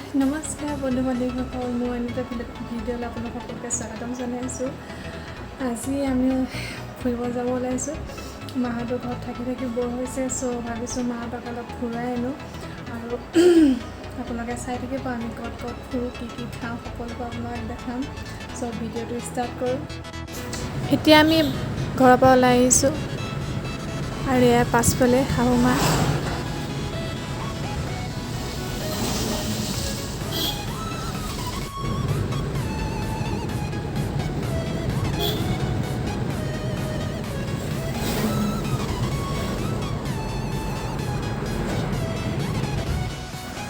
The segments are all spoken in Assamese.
নমস্কাৰ বন্ধু বান্ধৱীসকল, মই এনেটা ভিডিঅ'লৈ আপোনালোক সকলোকে স্বাগতম জনাইছোঁ। আজি আমি ফুৰিব যাব ওলাইছোঁ। মাহঁতৰ ঘৰত থাকি থাকি বৰ হৈছে, ভাবিছোঁ মাহঁতক অলপ ফুৰাই আনো আৰু আপোনালোকে চাই থাকিব আমি ক'ত ক'ত ফুৰোঁ, কি খাওঁ, সকলোবোৰ আপোনাক দেখাম। ভিডিঅ'টো ষ্টাৰ্ট কৰোঁ। এতিয়া আমি ঘৰৰ পৰা ওলাই আহিছোঁ আৰু এয়া পাছফালে শাহু মা।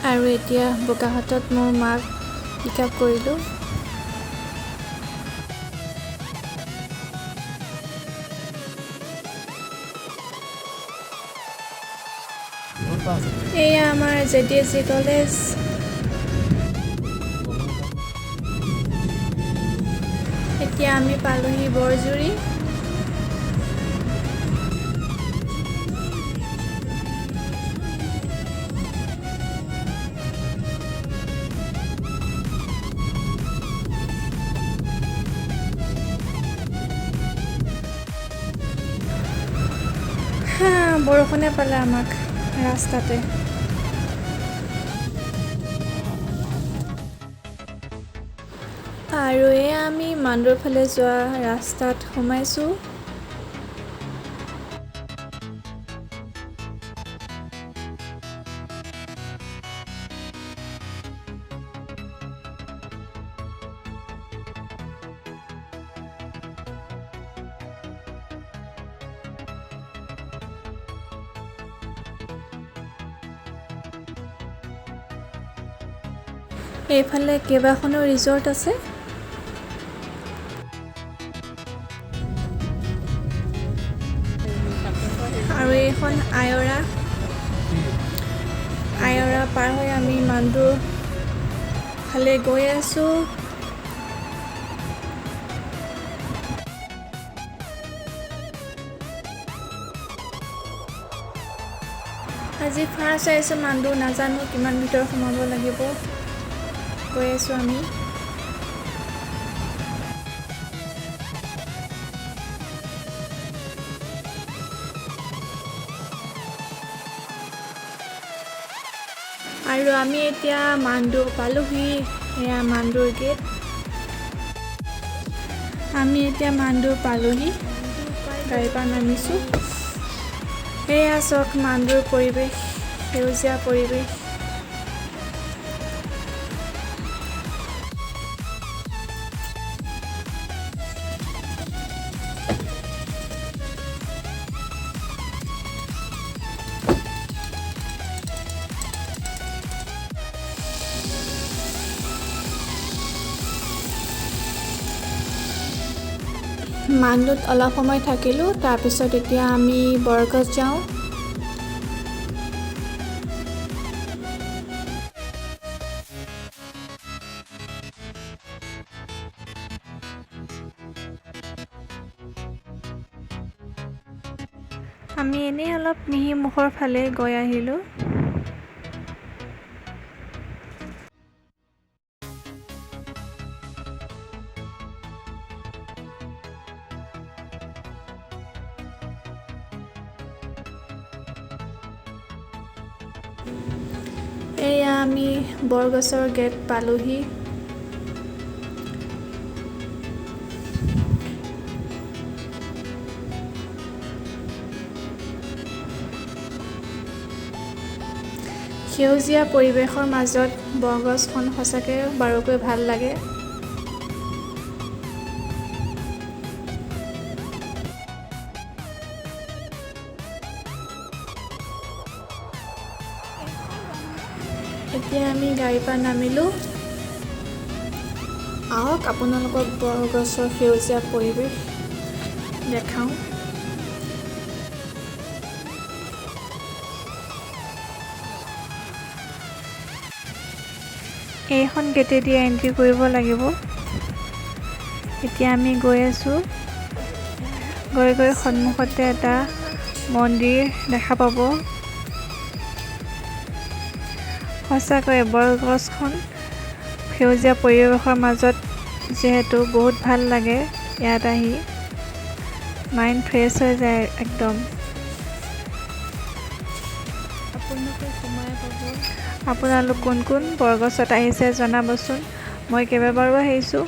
আৰু এতিয়া বোকাখাতত মোৰ মাক পিক আপ কৰিলোঁ। এয়া আমাৰ JDSC কলেজ। এতিয়া আমি পালোহি বৰজুৰি। বৰষুণে পালে আমাক ৰাস্তাতে। আৰু এয়া আমি মান্দুৰ ফালে যোৱা ৰাস্তাত সোমাইছোঁ। এইফালে কেইবাখনো ৰিজৰ্ট আছে। আৰু এইখন আয়ৰা পাৰ হৈ আমি মান্দুৰ ফালে গৈ আছোঁ। আজি ফাৰ্ষ্ট আহিছোঁ মান্দুৰ, নাজানো কিমান ভিতৰত সোমাব লাগিব। গৈ আছোঁ আমি। আৰু আমি এতিয়া মান্দুৰ পালোহি। এয়া মান্দুৰ গেট। আমি এতিয়া মান্দুৰ পালোহি, গাড়ীৰ পৰা নামিছোঁ। এয়া চাওক মান্দুৰ পৰিৱেশ, সেউজীয়া পৰিৱেশ। মান্দুৰত অলপ সময় থাকিলোঁ, তাৰপিছত এতিয়া আমি বৰগছ যাওঁ। আমি এনেই অলপ মিহিমুখৰ ফালে গৈ আহিলোঁ। এয়া আমি বৰগছৰ গেট পালোহি। সেউজীয়া পৰিৱেশৰ মাজত বৰগছখন সঁচাকৈ বাৰুকৈ ভাল লাগে। এতিয়া আমি গাড়ীৰ পৰা নামিলোঁ। আহক আপোনালোকক বৰগছৰ সেউজীয়া পৰিৱেশ দেখাওঁ। এইখন গেটেদি এণ্ট্ৰি কৰিব লাগিব। এতিয়া আমি গৈ আছোঁ। গৈ সন্মুখতে এটা মন্দিৰ দেখা পাব। সঁচাকৈ বৰগছখন সেউজীয়া পৰিৱেশৰ মাজত যিহেতু বহুত ভাল লাগে ইয়াত আহি মাইণ্ড ফ্ৰেছ হৈ যায় একদম। আপোনালোক কোন কোন বৰগছত আহিছে জনাবচোন। মই কেইবাবাৰো আহিছোঁ।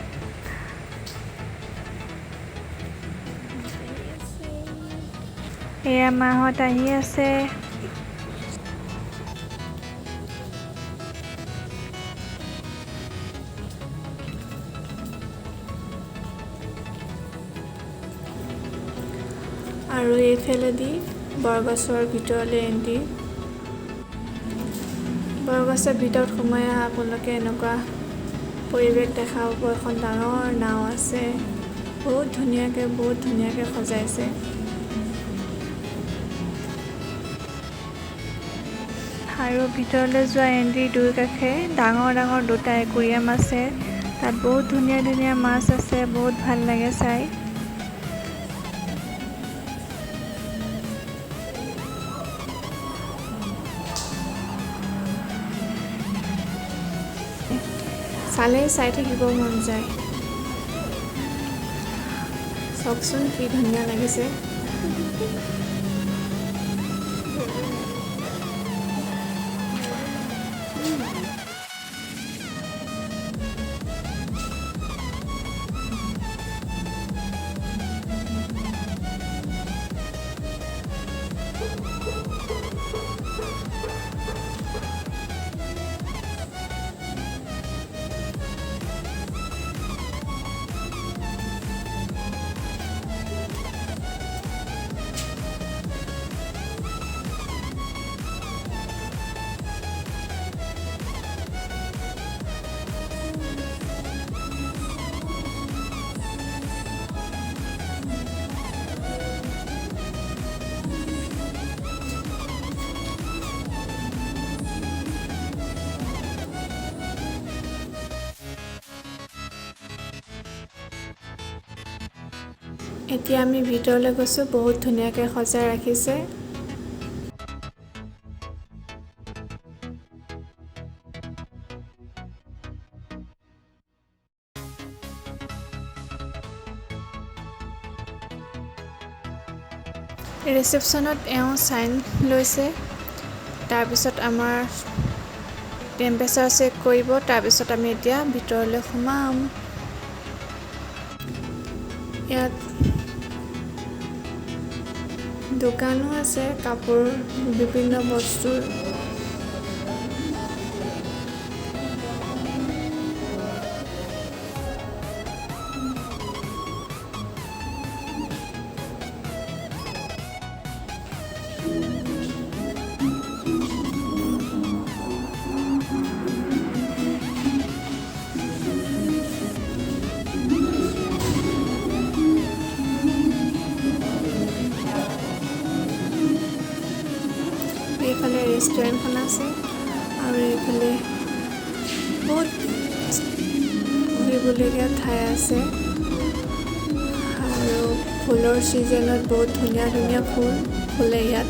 এয়া মাহঁত আহি আছে। আৰু এইফালেদি বৰগছৰ ভিতৰলৈ এণ্ট্ৰি। বৰগছৰ ভিতৰত সোমাই আপোনালোকে এনেকুৱা পৰিৱেশ দেখা পাব। এখন ডাঙৰ নাও আছে, বহুত ধুনীয়াকৈ সজাইছে। আৰু ভিতৰলৈ যোৱা এণ্ট্ৰি দুই কাষে ডাঙৰ দুটা একুৰিয়াম আছে। তাত বহুত ধুনীয়া মাছ আছে, বহুত ভাল লাগে চাই। চাই থাকিব মন যায়। চাওকচোন কি ধুনীয়া লাগিছে। এতিয়া আমি ভিতৰলৈ গৈছোঁ। বহুত ধুনীয়াকৈ সজাই ৰাখিছে। ৰিচেপশ্যনত এওঁ চাইন লৈছে। তাৰপিছত আমাৰ টেম্পাৰেচাৰ চেক কৰিব। তাৰপিছত আমি এতিয়া ভিতৰলৈ সোমাম। ইয়াত দোকানো আছে, কাপোৰ, বিভিন্ন বস্তুৰ। এইফালে ৰেষ্টুৰেণ্টখন আছে আৰু এইফালে বহুত ঘূৰিবলগীয়া ঠাই আছে। আৰু ফুলৰ ছিজনত বহুত ধুনীয়া ফুল ফুলে ইয়াত।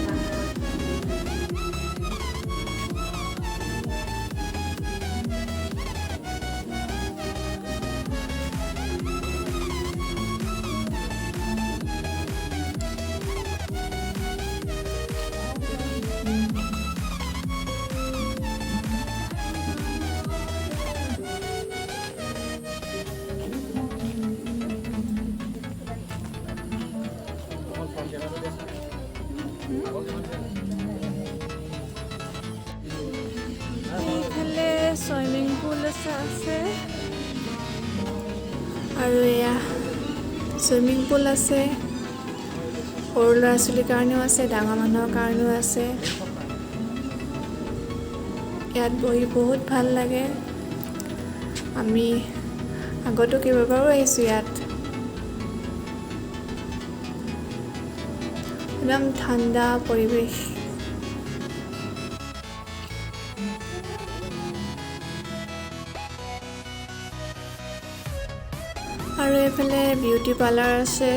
এইফালে চুইমিং পুল আছে আৰু এয়া চুইমিং পুল আছে। সৰু ল'ৰা ছোৱালীৰ কাৰণেও আছে, ডাঙৰ মানুহৰ কাৰণেও আছে। ইয়াত বহি বহুত ভাল লাগে। আমি আগতো কেইবাবাৰো আহিছোঁ ইয়াত। একদম ঠাণ্ডা পৰিৱেশ। আৰু এইফালে বিউটি পাৰ্লাৰ আছে।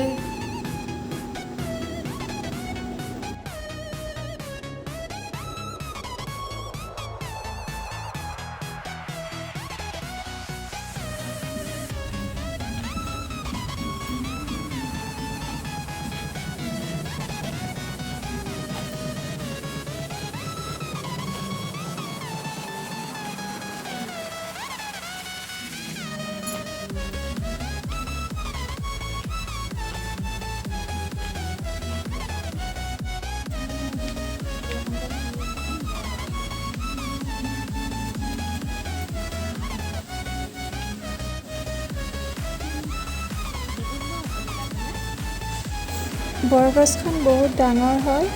বৰগছখন বহুত ডাঙৰ হয়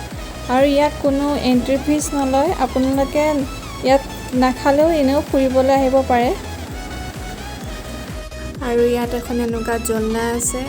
আৰু ইয়াত কোনো এণ্ট্ৰি ফিজ নলয়। আপোনালোকে ইয়াত নাখালেও এনেও ফুৰিবলৈ আহিব পাৰে। আৰু ইয়াত এখন এনেকুৱা ঝৰ্ণা আছে।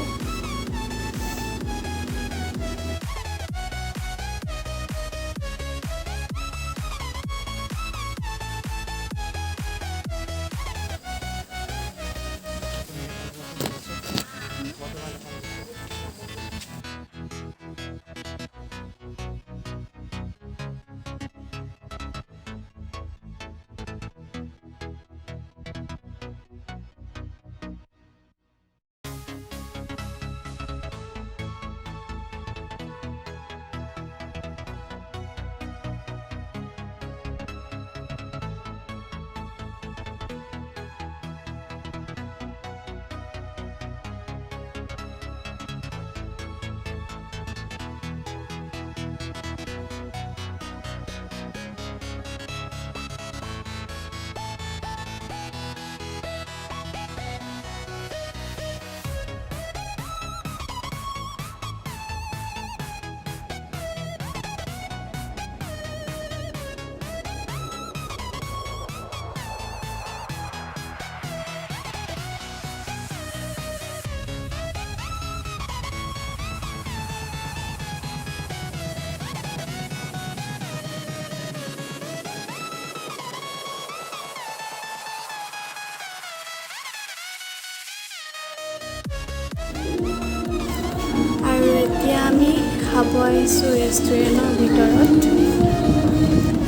আৰু এতিয়া আমি খাব আহিছোঁ ৰেষ্টুৰেণ্টৰ ভিতৰত।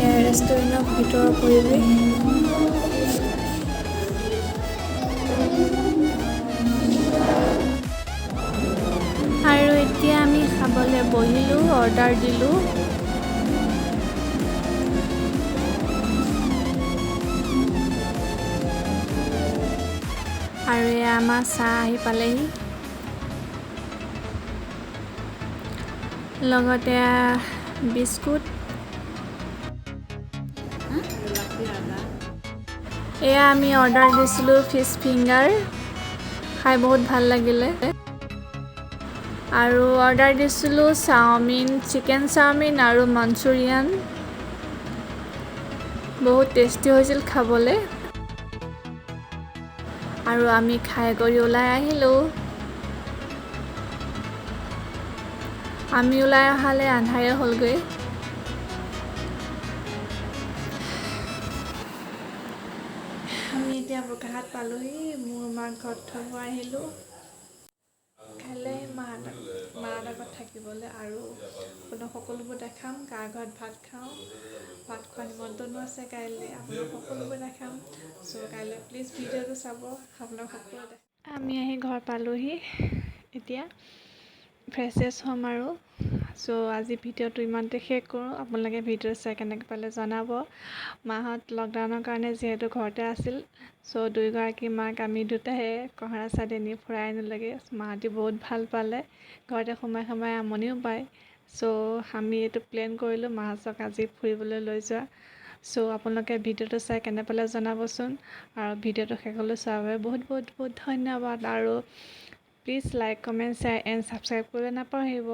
এয়া ৰেষ্টুৰেণ্টৰ ভিতৰৰ পৰিৱেশ। আৰু এতিয়া আমি খাবলৈ বহিলোঁ, অৰ্ডাৰ দিলোঁ। আৰু এয়া আমাৰ চাহ আহি পালেহি। লগতে বিস্কুট। এয়া আমি অৰ্ডাৰ দিছিলোঁ ফিছ ফিংগাৰ, খাই বহুত ভাল লাগিলে। আৰু অৰ্ডাৰ দিছিলোঁ চাওমিন, চিকেন চাওমিন আৰু মাঞ্চুৰিয়ান। বহুত টেষ্টি হৈছিল খাবলৈ। আৰু আমি খাই কৰি ওলাই আহিলোঁ। আমি ওলাই অহালে আন্ধাৰে হ'লগৈ। আমি এতিয়া বোকাখাট পালোহি। মোৰ মাক ঘৰত থব আহিলোঁ। কাইলৈ মাহঁতৰ ঘৰত থাকিবলৈ আৰু আপোনাক সকলোবোৰ দেখাম। কাৰ ঘৰত ভাত খাওঁ, ভাত খোৱা নিমন্ত্ৰণো আছে কাইলৈ। আপোনাক সকলোবোৰ দেখাম। চ' কাইলৈ প্লিজ ভিডিঅ'টো চাব। আপোনাক সকলো দেখাম। আমি আহি ঘৰ পালোহি। এতিয়া ফ্ৰেছ হ'ম আৰু। চ' আজি ভিডিঅ'টো ইমানতে শেষ কৰোঁ। আপোনালোকে ভিডিঅ' চাই কেনেকৈ পালে জনাব। মাহঁত লকডাউনৰ কাৰণে যিহেতু ঘৰতে আছিল, চ' দুয়োগৰাকী মাক আমি দুটাহে কঁহৰা চাইডে নি ফুৰাই আনিলোগৈ। মাহঁতে বহুত ভাল পালে। ঘৰতে সোমাই সোমাই আমনিও পায়। চ' আমি এইটো প্লেন কৰিলোঁ মাহঁতক আজি ফুৰিবলৈ লৈ যোৱা। চ' আপোনালোকে ভিডিঅ'টো চাই কেনে পালে জনাবচোন। আৰু ভিডিঅ'টো শেষলৈ চোৱাৰ বাবে বহুত বহুত বহুত ধন্যবাদ। আৰু please like, comment, share and subscribe কৰিবলৈ নাপাহৰিব।